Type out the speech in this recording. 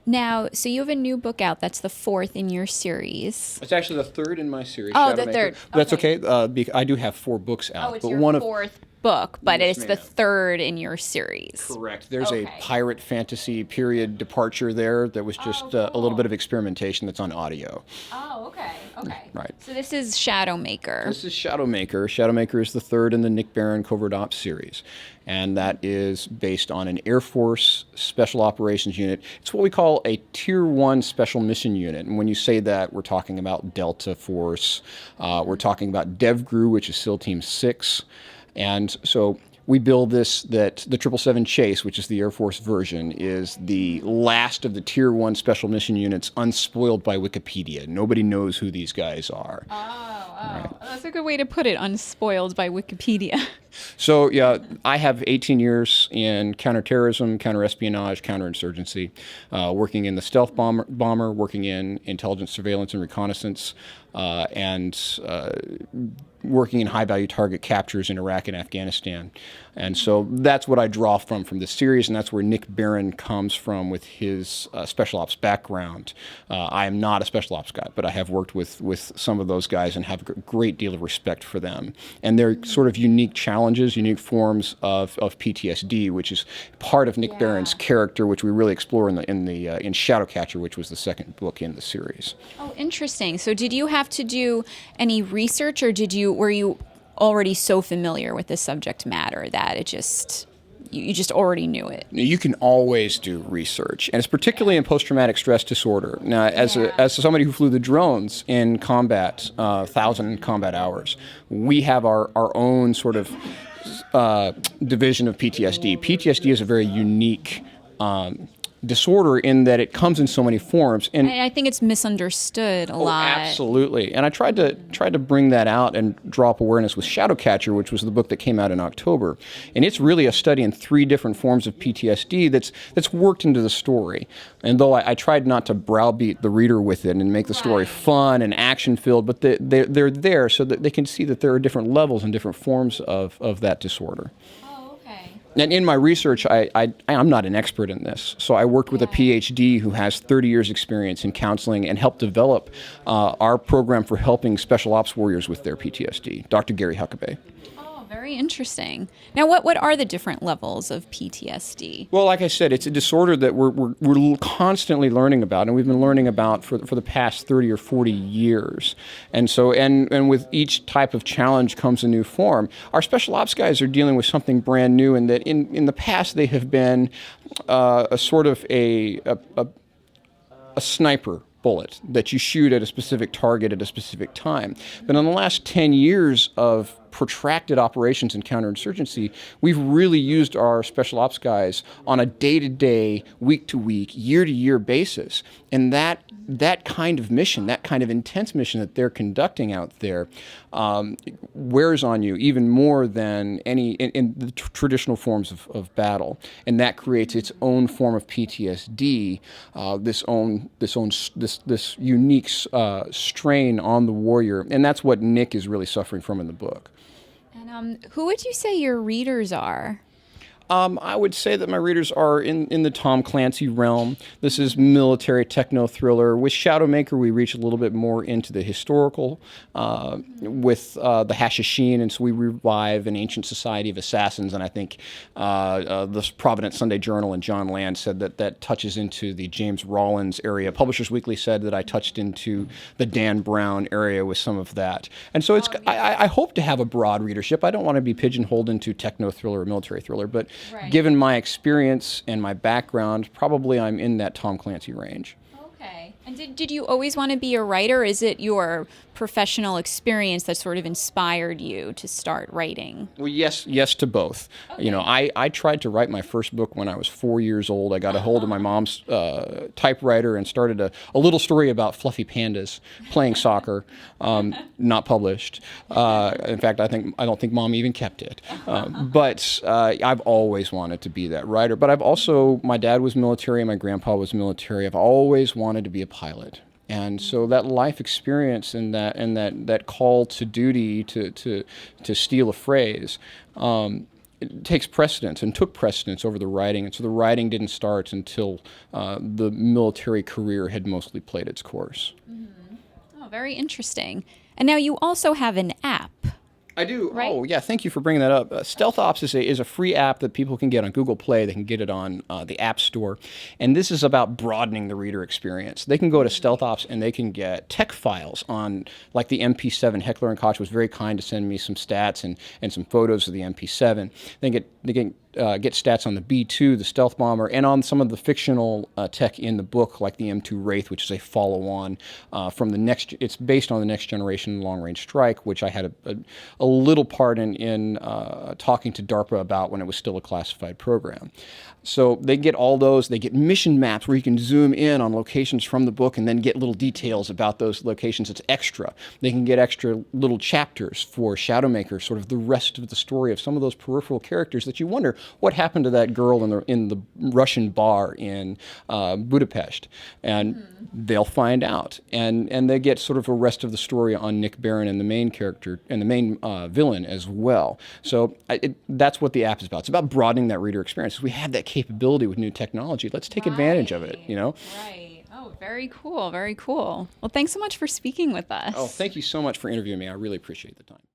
Now, so you have a new book out. That's the fourth in your series. It's actually the third in my series, Oh, Shadow the Maker. third. That's Okay. okay. I do have 4 books Oh, out, it's but your one of fourth book, but yes, it's the ma'am. third in your series. Correct. There's a Okay. pirate fantasy period departure there that was Oh, just a little bit cool. of experimentation that's on audio. Oh, okay. Okay. Right. So this is Shadowmaker. This is Shadowmaker. Shadowmaker is the third in the Nick Barron Covert Ops series, and that is based on an Air Force Special Operations Unit. It's what we call a Tier 1 Special Mission Unit, and when you say that, we're talking about Delta Force, we're talking about DevGru, which is SEAL Team 6, and so we build this that the 777 Chase, which is the Air Force version, is the last of the Tier 1 Special Mission Units unspoiled by Wikipedia. Nobody knows who these guys are. Oh, that's a good way to put it, unspoiled by Wikipedia. So, yeah, I have 18 years in counterterrorism, counterespionage, counterinsurgency, working in the stealth bomber, working in intelligence, surveillance, and reconnaissance, and working in high-value target captures in Iraq and Afghanistan. And so that's what I draw from this series, and that's where Nick Barron comes from with his special ops background. I am not a special ops guy, but I have worked with some of those guys and have a great deal of respect for them. And they're sort of unique challenges, unique forms of PTSD, which is part of Nick Barron's character, which we really explore in Shadowcatcher, which was the second book in the series. Oh, interesting. So did you have to do any research, or were you already so familiar with the subject matter that it just you just already knew it? You can always do research, and it's particularly in post-traumatic stress disorder. Now, as somebody who flew the drones in combat, 1,000 combat hours, we have our own sort of division of PTSD. PTSD is a very unique disorder in that it comes in so many forms, and I think it's misunderstood a lot. absolutely. And I tried to bring that out and draw up awareness with Shadowcatcher, which was the book that came out in October. And it's really a study in 3 different forms of PTSD that's worked into the story. And though I tried not to browbeat the reader with it and make the story fun and action filled, but they're there so that they can see that there are different levels and different forms of that disorder. And in my research, I'm not an expert in this, so I worked with a PhD who has 30 years experience in counseling and helped develop our program for helping special ops warriors with their PTSD, Dr. Gary Huckabee. Very interesting. Now, what are the different levels of PTSD? Well, like I said, it's a disorder that we're constantly learning about, and we've been learning about for the past 30 or 40 years. And so, and with each type of challenge comes a new form. Our special ops guys are dealing with something brand new, in that in the past they have been a sort of a sniper bullet that you shoot at a specific target at a specific time. But in the last 10 years of protracted operations in counterinsurgency, we've really used our special ops guys on a day-to-day, week-to-week, year-to-year basis. And that kind of mission, that kind of intense mission that they're conducting out there, wears on you even more than any in the traditional forms of battle. And that creates its own form of PTSD, this unique strain on the warrior. And that's what Nick is really suffering from in the book. And who would you say your readers are? I would say that my readers are in the Tom Clancy realm. This is military techno thriller. With Shadowmaker, we reach a little bit more into the historical with the Hashashin, and so we revive an ancient society of assassins. And I think the Providence Sunday Journal and John Land said that touches into the James Rollins area. Publishers Weekly said that I touched into the Dan Brown area with some of that. And so I hope to have a broad readership. I don't want to be pigeonholed into techno thriller or military thriller, but given my experience and my background, probably I'm in that Tom Clancy range. Okay. And did you always want to be a writer? Or is it your professional experience that sort of inspired you to start writing? Well, yes to both. Okay. You know, I tried to write my first book when I was 4 years old. I got a hold of my mom's typewriter and started a little story about fluffy pandas playing soccer, not published. In fact, I don't think Mom even kept it. But I've always wanted to be that writer. But my dad was military, my grandpa was military. I've always wanted to be a pilot. And so that life experience and that call to duty, to steal a phrase, it takes precedence and took precedence over the writing, and so the writing didn't start until the military career had mostly played its course. Oh, very interesting. And now you also have an app. I do. Right? Oh, yeah. Thank you for bringing that up. Stealth Ops is a free app that people can get on Google Play. They can get it on the App Store. And this is about broadening the reader experience. They can go to Stealth Ops and they can get tech files on, like the MP7. Heckler and Koch was very kind to send me some stats and some photos of the MP7. They can get stats on the B-2, the stealth bomber, and on some of the fictional tech in the book, like the M2 Wraith, which is a follow-on from the next. It's based on the Next Generation Long-Range Strike, which I had a little part in talking to DARPA about when it was still a classified program. So they get all those. They get mission maps where you can zoom in on locations from the book and then get little details about those locations. It's extra. They can get extra little chapters for Shadowmaker, sort of the rest of the story of some of those peripheral characters that you wonder what happened to that girl in the Russian bar in Budapest, and they'll find out. And they get sort of a rest of the story on Nick Barron and the main character and the main villain as well. So that's what the app is about. It's about broadening that reader experience. We have that capability with new technology. Let's take advantage of it, you know? Right. Oh, very cool. Very cool. Well, thanks so much for speaking with us. Oh, thank you so much for interviewing me. I really appreciate the time.